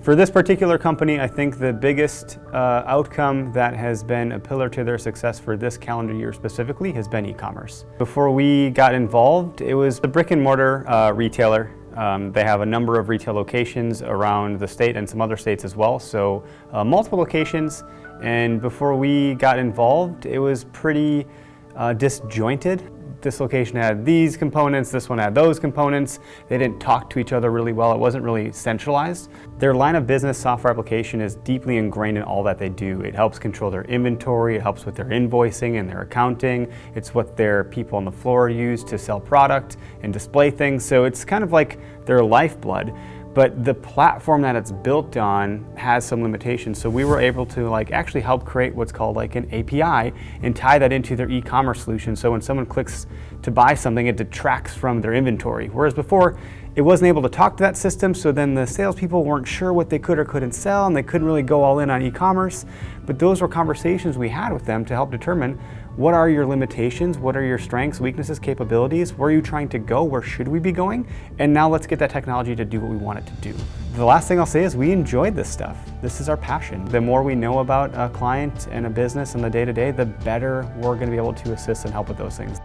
For this particular company, I think the biggest outcome that has been a pillar to their success for this calendar year specifically has been e-commerce. Before we got involved, it was a brick and mortar retailer. They have a number of retail locations around the state and some other states as well, so multiple locations. And before we got involved, it was pretty disjointed. This location had these components, this one had those components. They didn't talk to each other really well. It wasn't really centralized. Their line of business software application is deeply ingrained in all that they do. It helps control their inventory, it helps with their invoicing and their accounting. It's what their people on the floor use to sell product and display things. So it's kind of like their lifeblood. But the platform that it's built on has some limitations. So we were able to actually help create what's called an API and tie that into their e-commerce solution. So when someone clicks to buy something, it detracts from their inventory. Whereas before, it wasn't able to talk to that system, so then the salespeople weren't sure what they could or couldn't sell, and they couldn't really go all in on e-commerce. But those were conversations we had with them to help determine what are your limitations, what are your strengths, weaknesses, capabilities, where are you trying to go, where should we be going, and now let's get that technology to do what we want it to do. The last thing I'll say is we enjoyed this stuff. This is our passion. The more we know about a client and a business and the day-to-day, the better we're going to be able to assist and help with those things.